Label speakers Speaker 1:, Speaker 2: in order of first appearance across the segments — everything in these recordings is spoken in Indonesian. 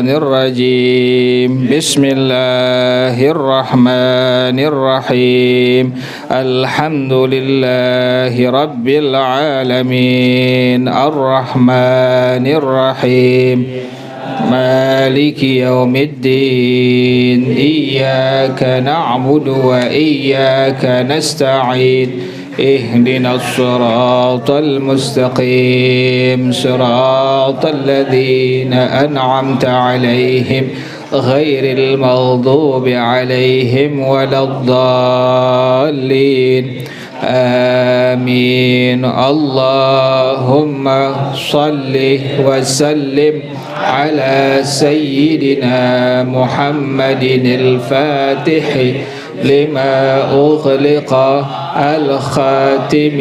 Speaker 1: الرجيم بسم الله الرحمن الرحيم الحمد لله رب العالمين الرحمن الرحيم مالك يوم الدين إياك نعبد وإياك نستعين اهدنا الصراط المستقيم صراط الذين أنعمت عليهم غير المغضوب عليهم ولا الضالين آمين اللهم صل وسلم على سيدنا محمد الفاتح لما أغلق الخاتم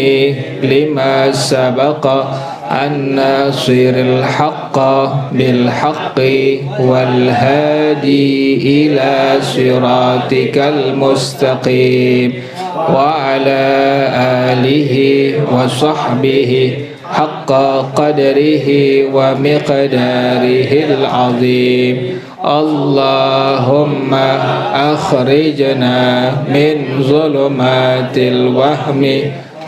Speaker 1: لما سبق الناصر الحق بالحق والهادي إلى صراطك المستقيم وعلى آله وصحبه حق قدره ومقداره العظيم اللهم أخرجنا من ظلمات الوهم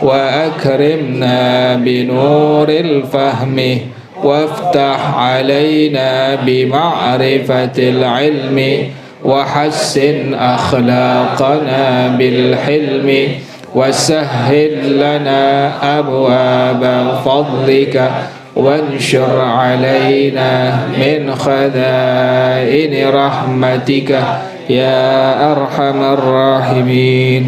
Speaker 1: وأكرمنا بنور الفهم وافتح علينا بمعرفة العلم وحسن أخلاقنا بالحلم وسهل لنا أبواب فضلك وانشر علينا من خزائن رحمتك يا أرحم الراحمين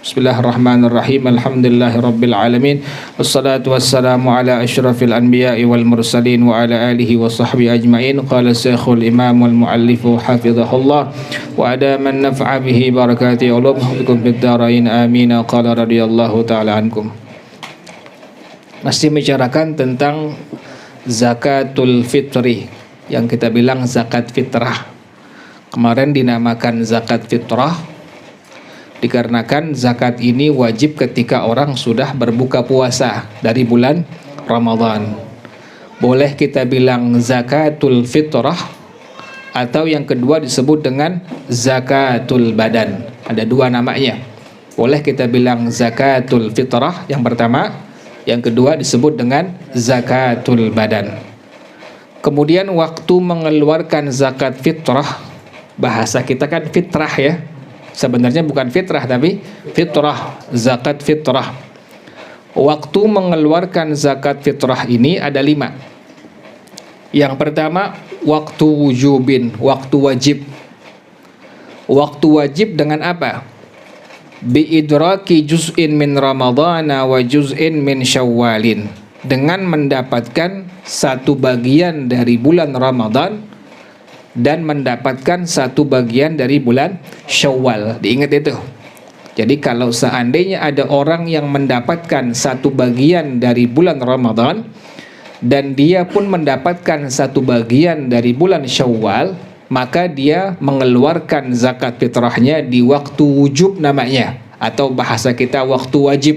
Speaker 1: بسم الله الرحمن الرحيم الحمد لله رب العالمين والصلاة والسلام على أشرف الأنبياء والمرسلين وعلى آله وصحبه أجمعين قال الشيخ الإمام والمؤلف حفظه الله وأدام النفع به بركات علومكم في الدارين آمين قال رضي الله تعالى عنكم. Masih bicarakan tentang zakatul fitri yang kita bilang zakat fitrah. Kemarin dinamakan zakat fitrah dikarenakan zakat ini wajib ketika orang sudah berbuka puasa dari bulan Ramadan. Boleh kita bilang zakatul fitrah atau yang kedua disebut dengan zakatul badan. Ada dua namanya. Boleh kita bilang zakatul fitrah yang pertama, yang kedua disebut dengan zakatul badan. Kemudian waktu mengeluarkan zakat fitrah, bahasa kita kan fitrah ya. Sebenarnya bukan fitrah tapi fitrah, zakat fitrah. Waktu mengeluarkan zakat fitrah ini ada 5. Yang pertama waktu wujubin, waktu wajib. Waktu wajib dengan apa? Biidraki juz'in min ramadhana wa juz'in min syawalin, dengan mendapatkan satu bagian dari bulan Ramadan dan mendapatkan satu bagian dari bulan Syawal. Diingat itu. Jadi kalau seandainya ada orang yang mendapatkan satu bagian dari bulan Ramadan dan dia pun mendapatkan satu bagian dari bulan Syawal, maka dia mengeluarkan zakat fitrahnya di waktu wujub namanya, atau bahasa kita waktu wajib.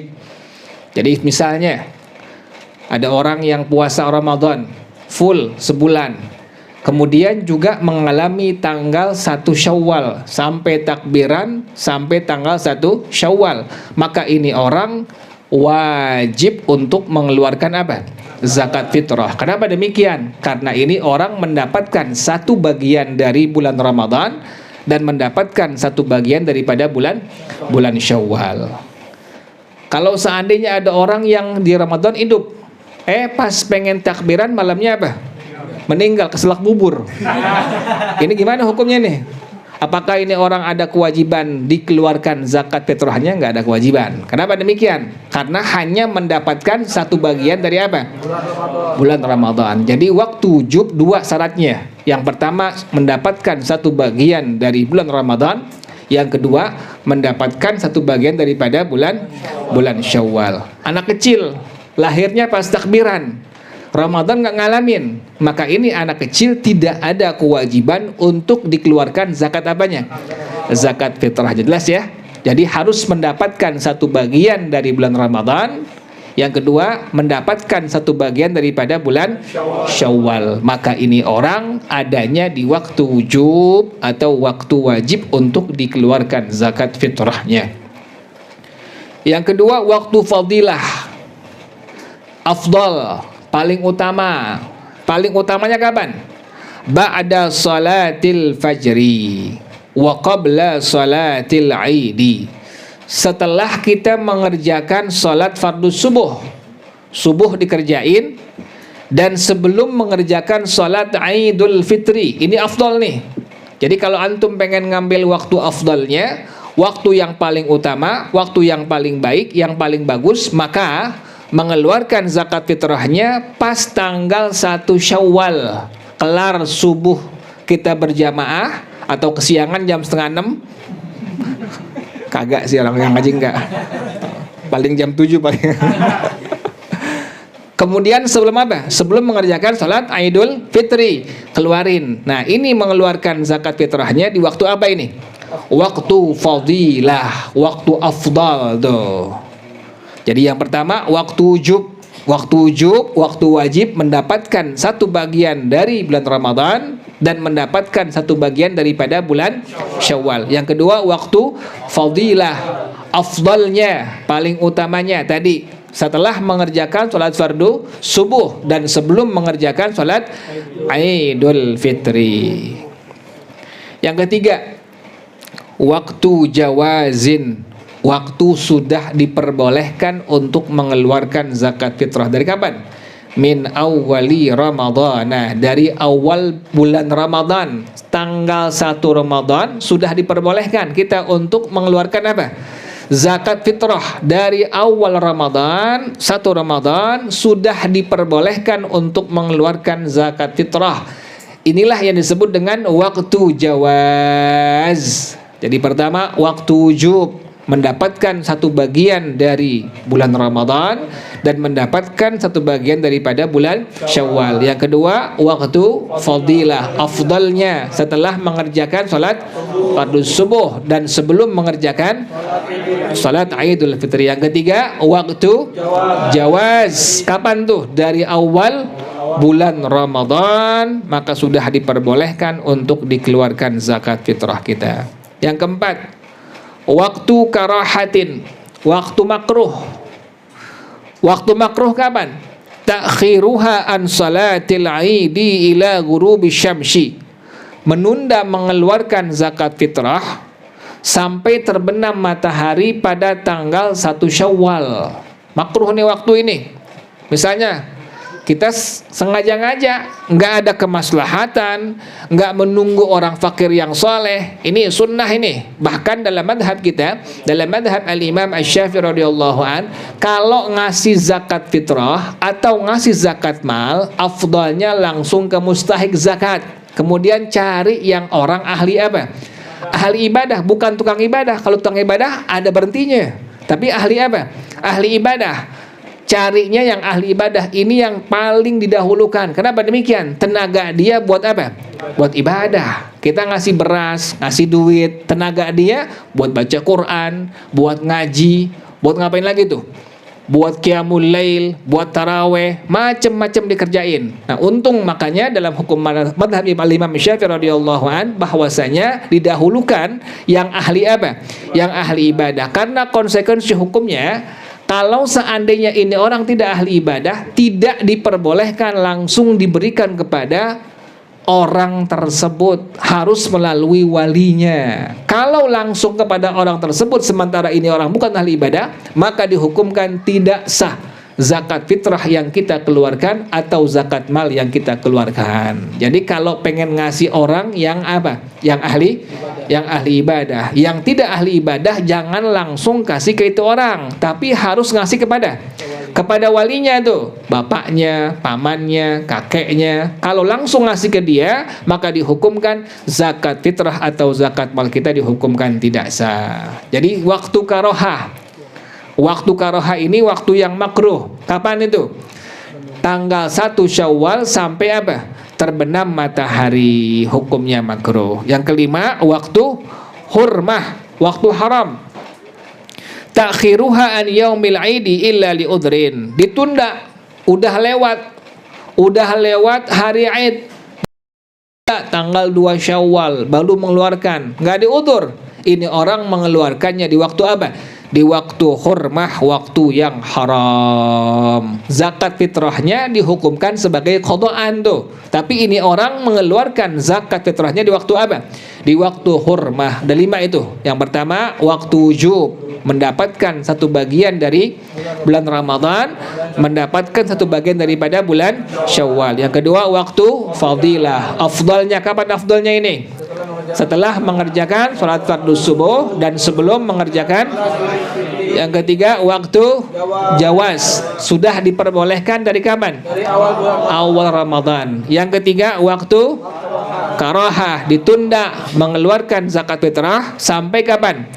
Speaker 1: Jadi misalnya ada orang yang puasa Ramadan full sebulan, kemudian juga mengalami tanggal 1 Syawal sampai takbiran sampai tanggal 1 Syawal, maka ini orang wajib untuk mengeluarkan apa? Zakat fitrah. Kenapa demikian? Karena ini orang mendapatkan satu bagian dari bulan Ramadan dan mendapatkan satu bagian daripada bulan Syawal. Kalau seandainya ada orang yang di Ramadan hidup, pas pengen takbiran malamnya apa? Meninggal, keselak bubur. Ini gimana hukumnya nih? Apakah ini orang ada kewajiban dikeluarkan zakat fitrahnya? Nggak ada kewajiban. Kenapa demikian? Karena hanya mendapatkan satu bagian dari apa? Bulan Ramadan. Jadi waktu wujub 2 syaratnya. Yang pertama mendapatkan satu bagian dari bulan Ramadan. Yang kedua mendapatkan satu bagian daripada bulan Syawal. Anak kecil lahirnya pas takbiran, Ramadan nggak ngalamin, maka ini anak kecil tidak ada kewajiban untuk dikeluarkan zakat apanya? Zakat fitrah. Jelas ya? Jadi harus mendapatkan satu bagian dari bulan Ramadan, Yang kedua, mendapatkan satu bagian daripada bulan Syawal. Maka ini orang adanya di waktu wujub atau waktu wajib untuk dikeluarkan zakat fitrahnya. Yang kedua, waktu fadilah, afdal, paling utama. Paling utamanya kapan? Ba'da salatil fajri wa qabla salatil aidi. Setelah kita mengerjakan salat fardu subuh, subuh dikerjain, dan sebelum mengerjakan salat Idul Fitri. Ini afdal nih. Jadi kalau antum pengen ngambil waktu afdalnya, waktu yang paling utama, waktu yang paling baik, yang paling bagus, maka mengeluarkan zakat fitrahnya pas tanggal 1 Syawal. Kelar subuh kita berjamaah atau kesiangan jam 5:30. Kagak sih orang yang ngaji enggak. Paling jam 7 paling. Kemudian sebelum apa? Sebelum mengerjakan salat Idul Fitri, keluarin. Nah, ini mengeluarkan zakat fitrahnya di waktu apa ini? Waktu fadilah, waktu afdal tuh. Jadi yang pertama waktu wujub. Waktu wujub, waktu wajib mendapatkan satu bagian dari bulan Ramadan dan mendapatkan satu bagian daripada bulan Syawal. Yang kedua waktu fadilah, afdalnya, paling utamanya tadi setelah mengerjakan sholat fardu subuh dan sebelum mengerjakan sholat Idul Fitri. Yang ketiga, waktu jawazin, waktu sudah diperbolehkan untuk mengeluarkan zakat fitrah. Dari kapan? Min awwali Ramadhan. Nah, dari awal bulan Ramadan, tanggal 1 Ramadan sudah diperbolehkan kita untuk mengeluarkan apa? Zakat fitrah. Dari awal Ramadan, 1 Ramadan sudah diperbolehkan untuk mengeluarkan zakat fitrah. Inilah yang disebut dengan waktu jawaz. Jadi pertama waktu wujub, mendapatkan satu bagian dari bulan Ramadan dan mendapatkan satu bagian daripada bulan Syawal. Yang kedua, waktu fadilah, afdalnya setelah mengerjakan salat fardu subuh dan sebelum mengerjakan salat Idul Fitri. Yang ketiga, waktu jawaz. Kapan tuh? Dari awal bulan Ramadan maka sudah diperbolehkan untuk dikeluarkan zakat fitrah kita. Yang keempat, waktu karahatin, waktu makruh. Waktu makruh kapan? Ta'khiruha an salatil aidi ila ghurubi syamsi. Menunda mengeluarkan zakat fitrah sampai terbenam matahari pada tanggal 1 Syawal. Makruh nih waktu ini. Misalnya kita sengaja-ngaja, nggak ada kemaslahatan, nggak menunggu orang fakir yang soleh. Ini sunnah ini. Bahkan dalam madhab kita, dalam madhab al-Imam Asy-Syafi'i radhiyallahu an, kalau ngasih zakat fitrah atau ngasih zakat mal, afdalnya langsung ke mustahik zakat. Kemudian cari yang orang ahli apa? Ahli ibadah, bukan tukang ibadah. Kalau tukang ibadah ada berhentinya. Tapi ahli apa? Ahli ibadah. Carinya yang ahli ibadah, ini yang paling didahulukan. Kenapa demikian? Tenaga dia buat apa? Buat ibadah. Kita ngasih beras, ngasih duit, tenaga dia buat baca Quran, buat ngaji, buat ngapain lagi tuh? Buat qiyamul lail, buat taraweh, macam-macam dikerjain. Nah, untung makanya dalam hukum madhab Imam Syafi'i radhiyallahu an bahwasanya didahulukan yang ahli apa? Yang ahli ibadah. Karena konsekuensi hukumnya, kalau seandainya ini orang tidak ahli ibadah, tidak diperbolehkan langsung diberikan kepada orang tersebut, harus melalui walinya. Kalau langsung kepada orang tersebut sementara ini orang bukan ahli ibadah, maka dihukumkan tidak sah zakat fitrah yang kita keluarkan atau zakat mal yang kita keluarkan. Jadi kalau pengen ngasih orang yang apa? Yang ahli ibadah. Yang tidak ahli ibadah jangan langsung kasih ke itu orang, tapi harus ngasih kepada walinya tuh, bapaknya, pamannya, kakeknya. Kalau langsung ngasih ke dia, maka dihukumkan zakat fitrah atau zakat mal kita dihukumkan tidak sah. Jadi waktu karohah. Waktu karohah ini waktu yang makruh. Kapan itu? Tanggal 1 Syawal sampai apa? Terbenam matahari, hukumnya makruh. Yang kelima, waktu hurmah, waktu haram. Ta'khiruha an yaumil 'idi illa li udhrin. Ditunda, udah lewat hari Id, tanggal 2 Syawal baru mengeluarkan, nggak diudur. Ini orang mengeluarkannya di waktu apa? Di waktu hurmah, waktu yang haram. Zakat fitrahnya dihukumkan sebagai qadaan tuh. Tapi ini orang mengeluarkan zakat fitrahnya di waktu apa? Di waktu hurmah. Ada 5 itu. Yang pertama, waktu wujub, mendapatkan satu bagian dari bulan Ramadan, mendapatkan satu bagian daripada bulan Syawal. Yang kedua, waktu fadilah. Afdalnya kapan afdalnya ini? Setelah mengerjakan sholat fardu subuh dan sebelum mengerjakan. Yang ketiga, waktu jawaz, sudah diperbolehkan dari kapan?
Speaker 2: Dari awal
Speaker 1: Ramadan. Yang ketiga, waktu karahah, ditunda mengeluarkan zakat fitrah sampai kapan?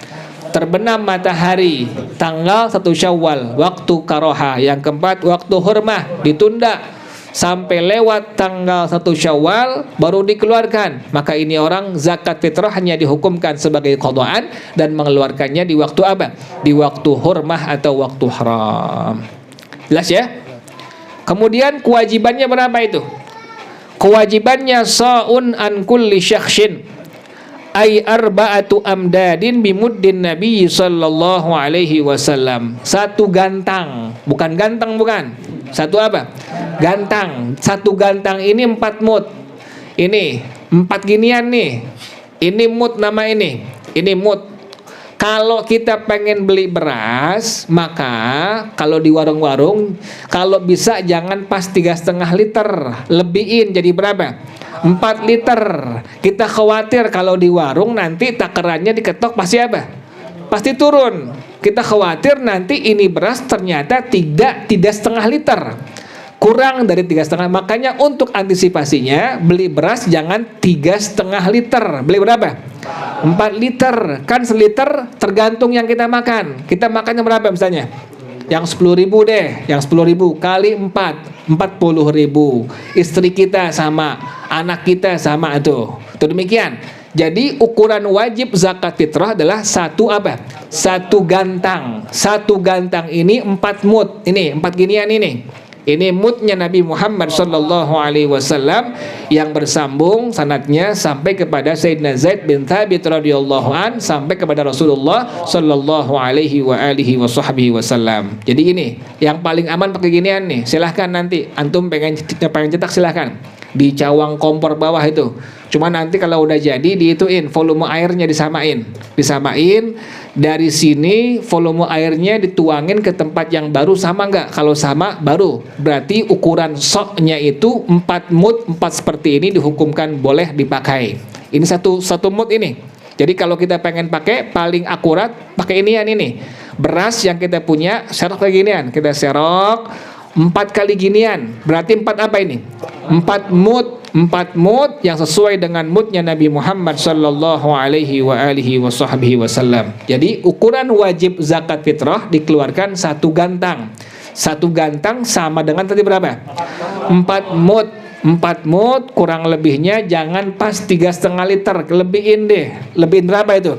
Speaker 1: Terbenam matahari tanggal 1 Syawal, waktu karahah. Yang keempat, waktu hurmah, ditunda sampai lewat tanggal 1 Syawal baru dikeluarkan. Maka ini orang zakat fitrah hanya dihukumkan sebagai qadaan dan mengeluarkannya di waktu apa? Di waktu hurmah atau waktu haram. Jelas ya? Kemudian kewajibannya berapa itu? Kewajibannya sa'un an kulli syakhsin, ay arba'atu amdadin bimuddin Nabi sallallahu alaihi wasallam. Satu gantang, bukan ganteng, bukan. Satu apa? Gantang. Satu gantang ini 4 mud. Ini 4 ginian nih. Ini mud nama ini. Ini mud. Kalau kita pengen beli beras, maka kalau di warung-warung, kalau bisa jangan pas 3,5 liter, lebihin jadi berapa? 4 liter. Kita khawatir kalau di warung nanti takarannya diketok pasti apa? Pasti turun. Kita khawatir nanti ini beras ternyata tidak 3,5 liter, kurang dari 3,5. Makanya untuk antisipasinya beli beras jangan 3,5 liter. Beli berapa? 4 liter. Kan seliter tergantung yang kita makan. Kita makannya berapa misalnya? Yang 10.000 deh. Yang 10.000 kali 4, 40.000. Istri kita sama, anak kita sama tuh. Itu demikian. Jadi ukuran wajib zakat fitrah adalah satu apa? Satu gantang. Satu gantang ini 4 mud. Ini 4 ginian ini. Ini mudnya Nabi Muhammad sallallahu alaihi wasallam yang bersambung sanadnya sampai kepada Sayyidina Zaid bin Thabit radhiyallahu an sampai kepada Rasulullah sallallahu alaihi wa alihi wasallam. Jadi gini, yang paling aman pakai ginian nih. Silahkan nanti antum pengen cetak silahkan di cawang kompor bawah itu. Cuma nanti kalau udah jadi dihituin volume airnya, disamain dari sini volume airnya dituangin ke tempat yang baru, sama nggak? Kalau sama baru berarti ukuran soknya itu 4 mud. 4 seperti ini dihukumkan boleh dipakai. Ini satu mud ini. Jadi kalau kita pengen pakai paling akurat pakai ini beras yang kita punya, serok kayak ginian, kita serok 4 kali ginian, berarti 4 apa ini? 4 mud. 4 mud yang sesuai dengan mudnya Nabi Muhammad sallallahu alaihi wa alihi wasallam. Jadi ukuran wajib zakat fitrah dikeluarkan 1 gantang. 1 gantang sama dengan tadi berapa? 4 mud. 4 mud kurang lebihnya jangan pas 3,5 liter, lebihin deh. Lebihin berapa itu?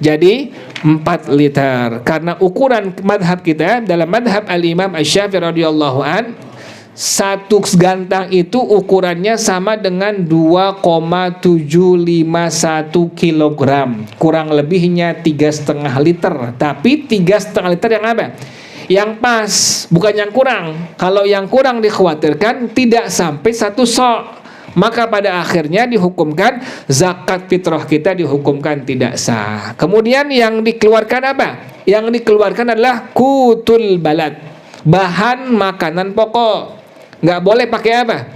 Speaker 1: Jadi 4 liter. Karena ukuran madhab kita dalam madhab al-Imam Asy-Syafi'i radhiyallahu an, 1 gantang itu ukurannya sama dengan 2,751 kilogram. Kurang lebihnya 3,5 liter. Tapi 3,5 liter yang apa? Yang pas, bukan yang kurang. Kalau yang kurang dikhawatirkan tidak sampai 1 sok. Maka pada akhirnya dihukumkan zakat fitrah kita dihukumkan tidak sah. Kemudian yang dikeluarkan apa? Yang dikeluarkan adalah kutul balad, bahan makanan pokok. Nggak boleh pakai apa?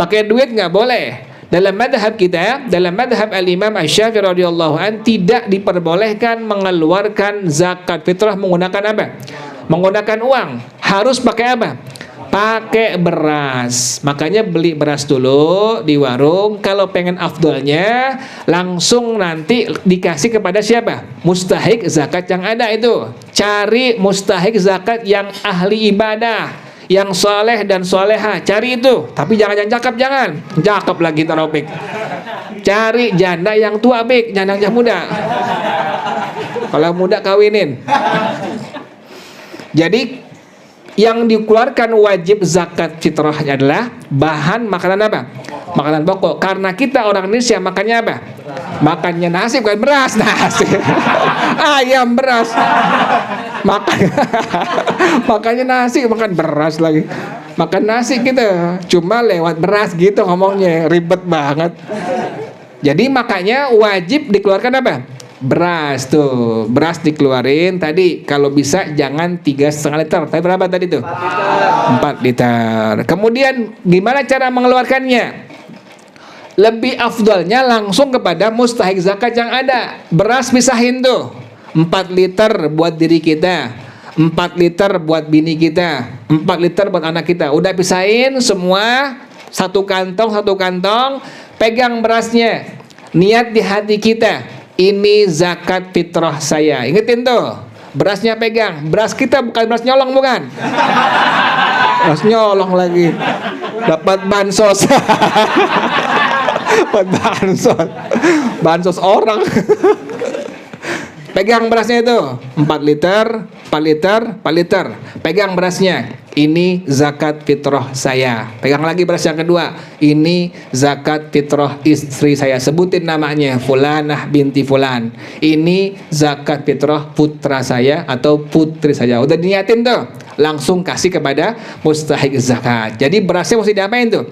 Speaker 1: Pakai duit nggak boleh. Dalam madhab kita, dalam madhab al-Imam Asy-Syafi'i radhiyallahu an, tidak diperbolehkan mengeluarkan zakat fitrah menggunakan apa? Menggunakan uang. Harus pakai apa? Pakai beras. Makanya beli beras dulu di warung. Kalau pengen afdolnya langsung nanti dikasih kepada siapa? Mustahik zakat yang ada itu. Cari mustahik zakat yang ahli ibadah, yang soleh dan soleha, cari itu. Tapi jangan yang cakep, jangan cakep lagi taropik. Cari janda yang tua, Bik, jangan yang muda. Kalau muda kawinin. Jadi yang dikeluarkan wajib zakat fitrahnya adalah bahan makanan apa? Makanan pokok. Karena kita orang Indonesia makannya apa? Makannya nasi bukan beras. Nasi ayam beras makan makannya nasi, makan beras lagi. Makan nasi kita cuma lewat beras gitu ngomongnya, ribet banget. Jadi makanya wajib dikeluarkan apa? Beras tuh, beras dikeluarin tadi kalau bisa jangan 3,5 liter. Tapi berapa tadi tuh? 4 liter. Kemudian gimana cara mengeluarkannya? Lebih afdalnya langsung kepada mustahik zakat yang ada. Beras pisahin tuh, 4 liter buat diri kita, 4 liter buat bini kita, 4 liter buat anak kita. Udah pisahin semua, satu kantong, pegang berasnya. Niat di hati kita, ini zakat fitrah saya. Ingetin tuh, berasnya pegang. Beras kita bukan beras nyolong, bukan? Beras nyolong lagi. Dapat bansos. Dapat bansos. Bansos orang. Pegang berasnya itu 4 liter, 4 liter, 4 liter. Pegang berasnya. Ini zakat fitrah saya. Pegang lagi beras yang kedua. Ini zakat fitrah istri saya. Sebutin namanya, Fulanah binti Fulan. Ini zakat fitrah putra saya atau putri saya. Udah diniatin tuh, langsung kasih kepada mustahik zakat. Jadi berasnya mesti diapain tuh?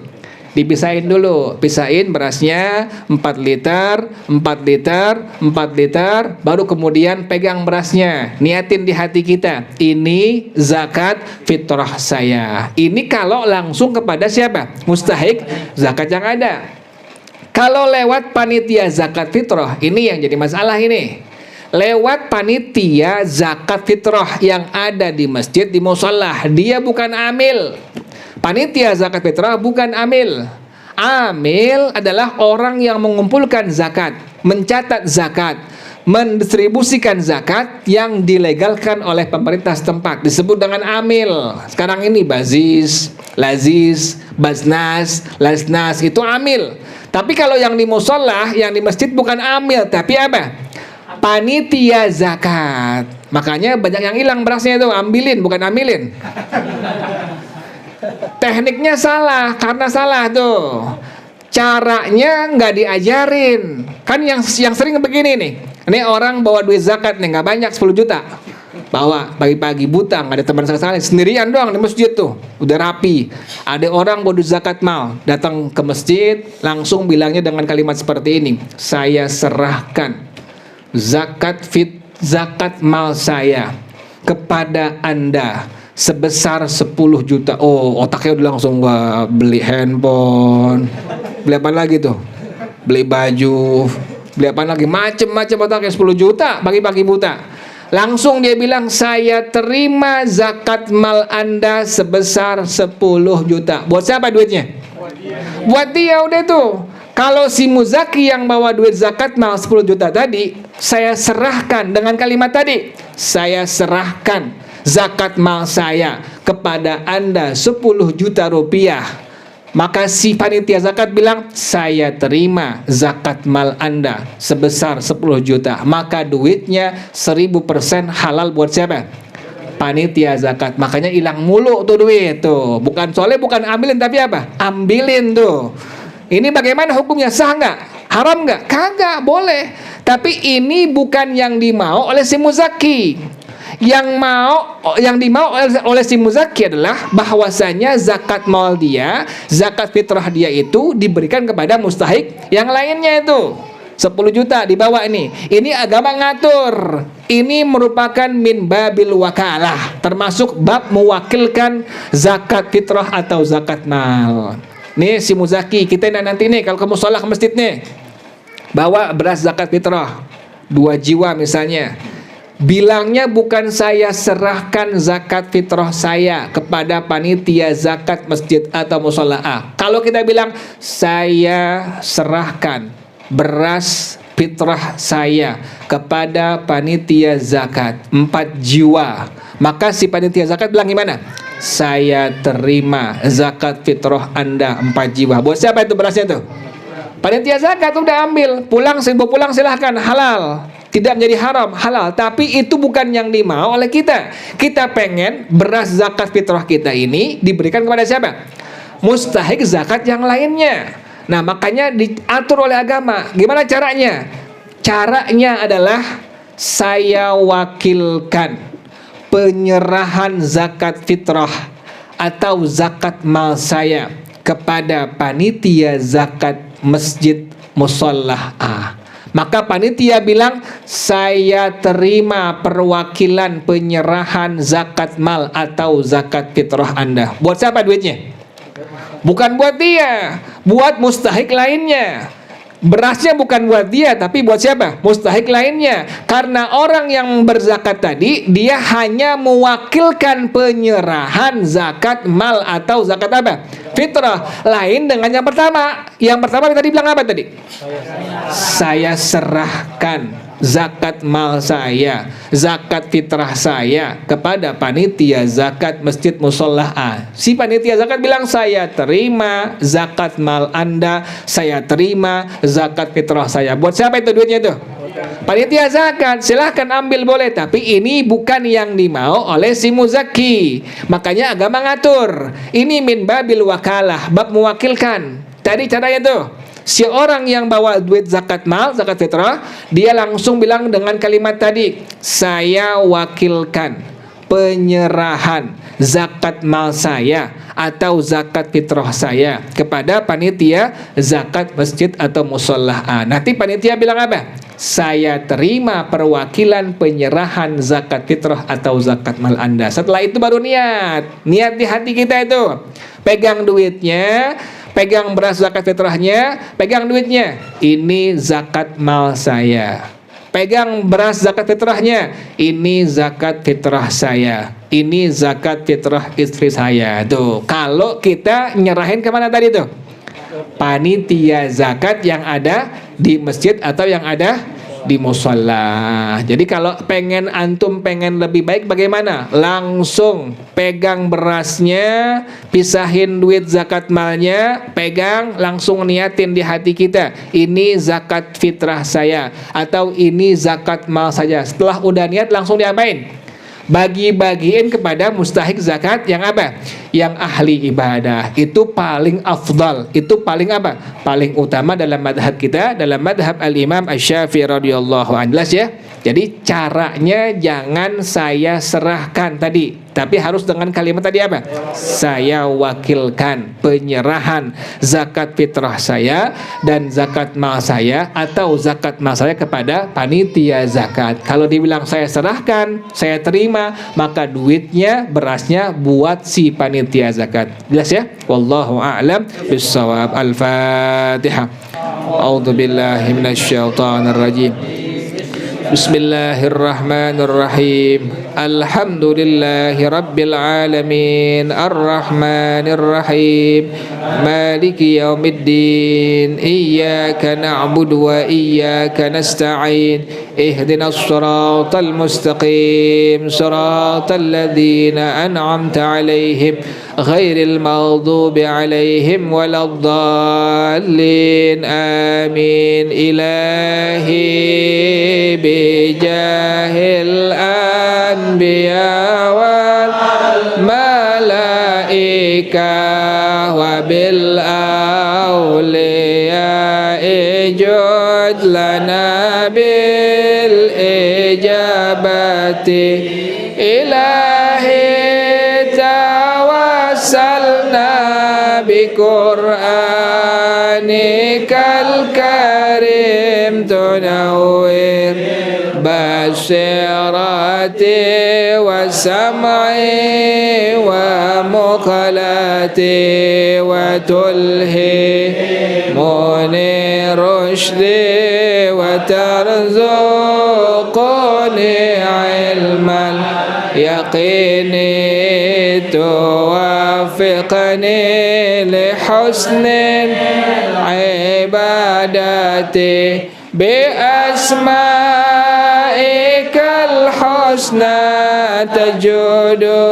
Speaker 1: Dipisahin dulu, pisahin berasnya 4 liter, 4 liter, 4 liter, baru kemudian pegang berasnya, niatin di hati kita, ini zakat fitrah saya. Ini kalau langsung kepada siapa? Mustahik zakat yang ada. Kalau lewat panitia zakat fitrah, ini yang jadi masalah ini. Lewat panitia zakat fitrah yang ada di masjid, di musholah, dia bukan amil. Panitia zakat fitrah bukan amil. Amil adalah orang yang mengumpulkan zakat, mencatat zakat, mendistribusikan zakat yang dilegalkan oleh pemerintah setempat. Disebut dengan amil. Sekarang ini Bazis, Lazis, Baznas, Lasnas itu amil. Tapi kalau yang di musholah, yang di masjid bukan amil, tapi apa? Panitia zakat. Makanya banyak yang hilang berasnya itu, ambilin bukan amilin. Tekniknya salah, karena salah tuh. Caranya nggak diajarin. Kan yang sering begini nih. Ini orang bawa duit zakat nih, nggak banyak, 10 juta. Bawa pagi-pagi buta, nggak ada teman sekali, sendirian doang di masjid tuh. Udah rapi. Ada orang bawa duit zakat mal, datang ke masjid, langsung bilangnya dengan kalimat seperti ini. Saya serahkan zakat mal saya kepada Anda sebesar 10 juta. Oh, otaknya udah langsung, wah, beli handphone, beli apa lagi tuh, beli baju, beli apa lagi, macem-macem otaknya. 10 juta pagi-pagi buta. Langsung dia bilang, saya terima zakat mal Anda sebesar 10 juta. Buat siapa duitnya? Buat dia. Udah tuh. Kalau si muzaki yang bawa duit zakat mal 10 juta tadi, saya serahkan dengan kalimat tadi, saya serahkan zakat mal saya kepada Anda 10 juta rupiah. Maka si panitia zakat bilang, saya terima zakat mal Anda sebesar 10 juta. Maka duitnya 1000% halal buat siapa? Panitia zakat. Makanya hilang mulu tuh duit tuh. Bukan, soalnya bukan ambilin, tapi apa? Ambilin tuh. Ini bagaimana hukumnya? Sah nggak? Haram nggak? Kagak, boleh. Tapi ini bukan yang dimau oleh si muzaki. Yang dimau oleh si muzaki adalah bahwasanya zakat mal dia, zakat fitrah dia itu diberikan kepada mustahik yang lainnya itu. 10 juta dibawa ini. Ini agama ngatur. Ini merupakan min babil wakalah, termasuk bab mewakilkan zakat fitrah atau zakat mal. Nih si muzaki, kita nanti nih kalau ke musholah ke masjid nih, bawa beras zakat fitrah 2 jiwa misalnya. Bilangnya bukan saya serahkan zakat fitrah saya kepada panitia zakat masjid atau musholah. Kalau kita bilang saya serahkan beras fitrah saya kepada panitia zakat 4 jiwa, maka si panitia zakat bilang gimana? Saya terima zakat fitrah Anda 4 jiwa. Buat siapa itu berasnya tuh? Panitia zakat udah ambil, pulang silahkan, halal. tidak menjadi haram, halal, tapi itu bukan yang dimau oleh kita. Kita pengen beras zakat fitrah kita ini diberikan kepada siapa? Mustahik zakat yang lainnya. Nah, makanya diatur oleh agama. Gimana caranya? Caranya adalah saya wakilkan penyerahan zakat fitrah atau zakat mal saya kepada panitia zakat masjid musalla A. Maka panitia bilang, saya terima perwakilan penyerahan zakat mal atau zakat fitrah Anda. Buat siapa duitnya? Bukan buat dia, buat mustahik lainnya. Berasnya bukan buat dia, tapi buat siapa? Mustahik lainnya. Karena orang yang berzakat tadi, dia hanya mewakilkan penyerahan zakat mal atau zakat apa? Fitrah. Lain dengan yang pertama. Yang pertama tadi bilang apa tadi? Saya serahkan zakat mal saya, zakat fitrah saya kepada panitia zakat masjid musalla A. Si panitia zakat bilang, saya terima zakat mal Anda, saya terima zakat fitrah saya. Buat siapa itu duitnya itu? Panitia zakat. Silahkan ambil, boleh, tapi ini bukan yang dimau oleh si muzaki. Makanya agama ngatur. Ini min babil wakalah, bab mewakilkan. Tadi caranya tuh, si orang yang bawa duit zakat mal, zakat fitrah, dia langsung bilang dengan kalimat tadi, saya wakilkan penyerahan zakat mal saya atau zakat fitrah saya kepada panitia zakat masjid atau musalla A. Nanti panitia bilang apa? Saya terima perwakilan penyerahan zakat fitrah atau zakat mal Anda. Setelah itu baru niat di hati kita itu, pegang duitnya, pegang beras zakat fitrahnya, pegang duitnya, ini zakat mal saya. Pegang beras zakat fitrahnya, ini zakat fitrah saya, ini zakat fitrah istri saya. Tuh, kalau kita nyerahin kemana tadi tuh? Panitia zakat yang ada di masjid atau yang ada di musalla. Jadi kalau antum pengen lebih baik bagaimana? Langsung pegang berasnya, pisahin duit zakat malnya, pegang, langsung niatin di hati kita, ini zakat fitrah saya atau ini zakat mal saja. Setelah udah niat langsung diapain? Bagi-bagiin kepada mustahik zakat yang apa? Yang ahli ibadah. Itu paling afdal, itu paling apa? Paling utama dalam madhab kita, dalam madhab al-imam asy-Syafi'i radhiyallahu anhu. Ya. Jadi caranya jangan saya serahkan tadi, tapi harus dengan kalimat tadi apa? Saya wakilkan penyerahan zakat fitrah saya dan zakat mal saya atau zakat mal saya kepada panitia zakat. Kalau dibilang saya serahkan, saya terima, maka duitnya, berasnya buat si panitia zakat. Jelas ya? Wallahu a'lam bissawab. Al-Fatihah. A'udzu billahi minasyaitonir rajim. Bismillahirrahmanirrahim. Alhamdulillahi rabbil alamin. Arrahmanir rahim. Maliki yaumiddin. Iyyaka na'budu wa iyyaka nasta'in. Ihdinas siratal mustaqim. Siratal ladzina an'amta 'alaihim ghairil maghdubi 'alaihim waladdallin. Amin. Ilahi bijahil anbiya wal malaika wa bil awliya ijud lana bil ijabati ilahi tawassalna bi qur'anikal karim tunawwir basirati wa sam'i wa muqalati wa tulhi muni rushdi wa tarzuqni ilman yaqini tuwafiqni li husnil ibadati bi asma'ikal husna tajudu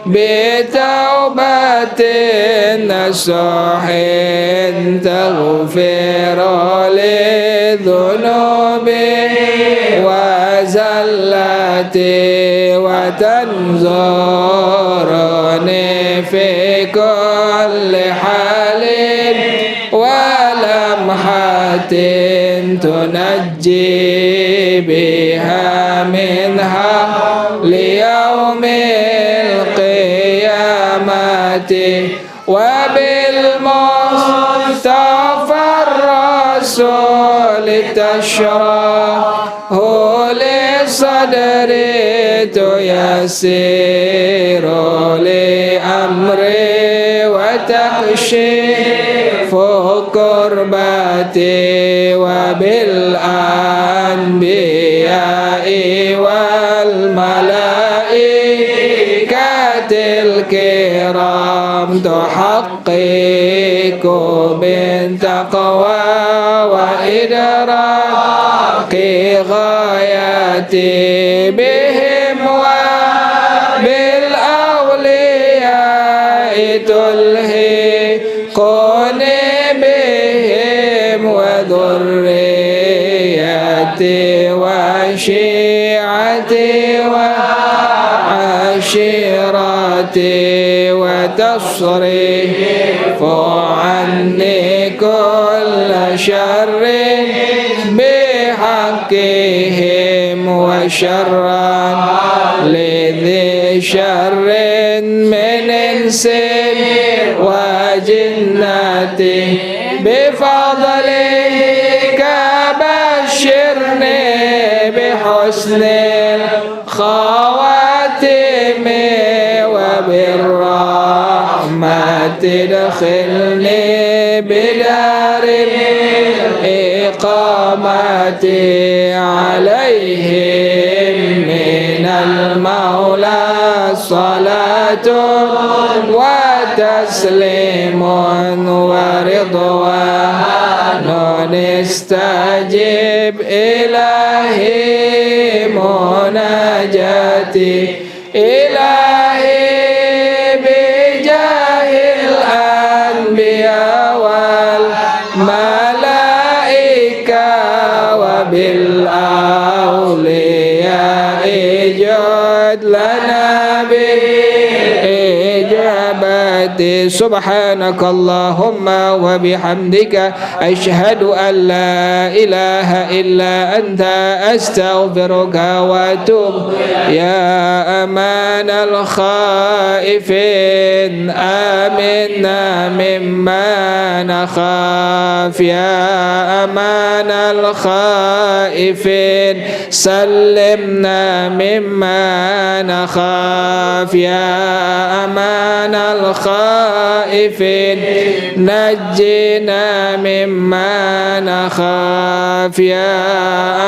Speaker 1: bi taubatin nasuhin taghfir li dhunubi وتنظرني في كل حال ولمحة تنجي بها منها ليوم القيامة وبالمصطفى الرسول تشرح لصدري تيسير لأمري وتكشف كربتي وبالأنبياء والملائكة الكرام تحقق بالتقوى وإدراك غايتي بهم وبالأولياء تلهقني بهم وذريتي وشيعتي وعشيرتي وتصرف عني كل شر بحقهم وشرا لذي شر من إنس وجنة بفضلك بشرني بحسن الخواتم وبالرحمة ادخلني بدار الإقامة عليهم من المولى صلاة وتسليم ورضوان استجب إلهي مناجاتي إلهي بجاه الأنبياء والملائكة وبالأولياء جد لنا بالإجابة سبحانك اللهم وبحمدك أشهد أن لا إله إلا أنت أستغفرك وأتوب يا أمان الخائفين آمنا مما نخاف يا أمان الخائفين سلمنا مما نخاف يا أمان الخائفين نجنا مما نخاف يا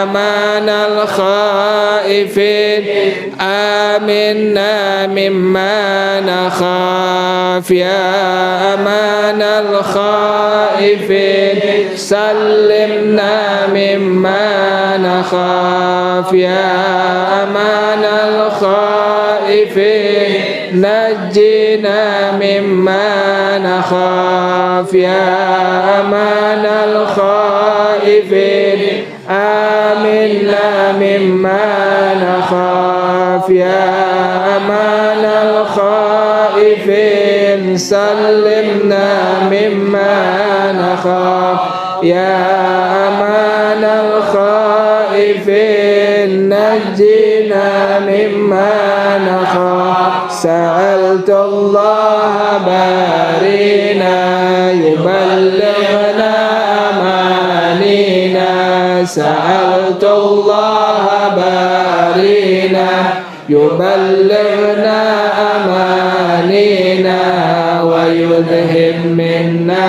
Speaker 1: أمان الخائفين آمنا مما نخاف يا أمان الخائفين سلمنا مما نخاف يا أمان الخائفين نجنا مما نخاف يا أمان الخائفين آمنا مما نخاف يا أمان الخائفين سلمنا مما نخاف يا أمان الخائفين نجنا مما نخاف سألت الله بارينا يبلغنا أمانينا سألت الله بارينا يبلغنا أمانينا ويذهب مننا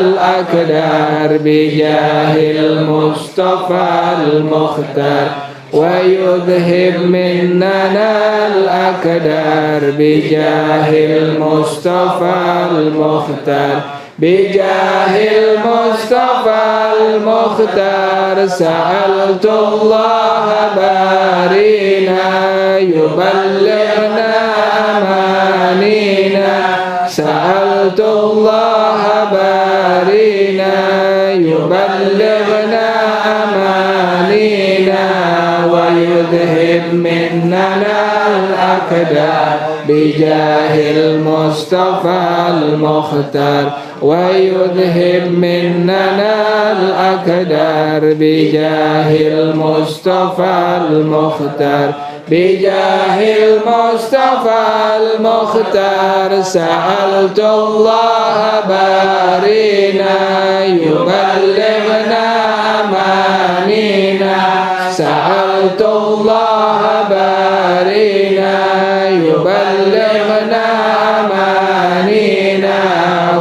Speaker 1: الأكدار بجاه المصطفى المختار ويذهب مننا الأكدار بجاه المصطفى المختار بجاه المصطفى المختار سألت الله بارينا يبلغنا أمانينا سألت الله بارينا يبلغنا أمانينا ويذهب من الأقدار بجاه المصطفى المختار ويذهب مننا الأقدار بجاه المصطفى المختار بجاه المصطفى المختار سألت الله بارينا يبلغنا أمانينا سألت الله بارينا يبلغنا أمانينا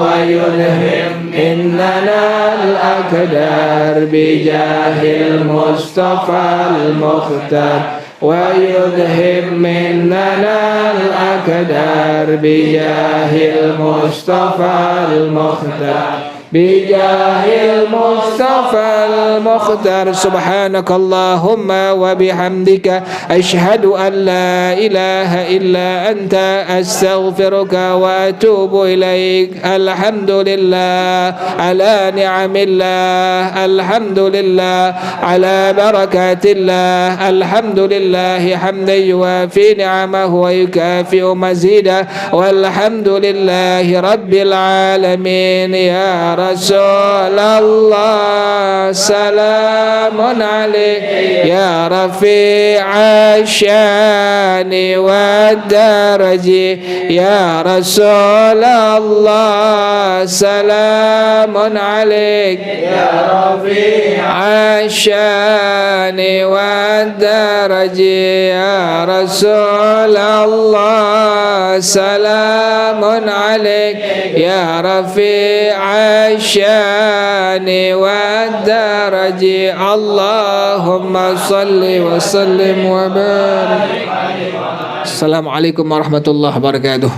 Speaker 1: ويلهم إننا الأقدار بجاه المصطفى المختار ويذهب مننا الأقدار بجاه المصطفى المختار بجاه المصطفى المختار سبحانك اللهم وبحمدك أشهد أن لا إله إلا أنت أستغفرك وأتوب إليك الحمد لله على نعم الله الحمد لله على بركات الله الحمد لله حمدا يوافي نعمه ويكافئ مزيدا والحمد لله رب العالمين يا رسول الله سلام عليك يا رفيع الشان والدرج يا رسول الله سلام عليك يا رفيع الشان والدرج يا رسول الله سلام عليك يا رفيع الشان والدرج اللهم صل وسلم وبارك. Assalamualaikum warahmatullahi wabarakatuh.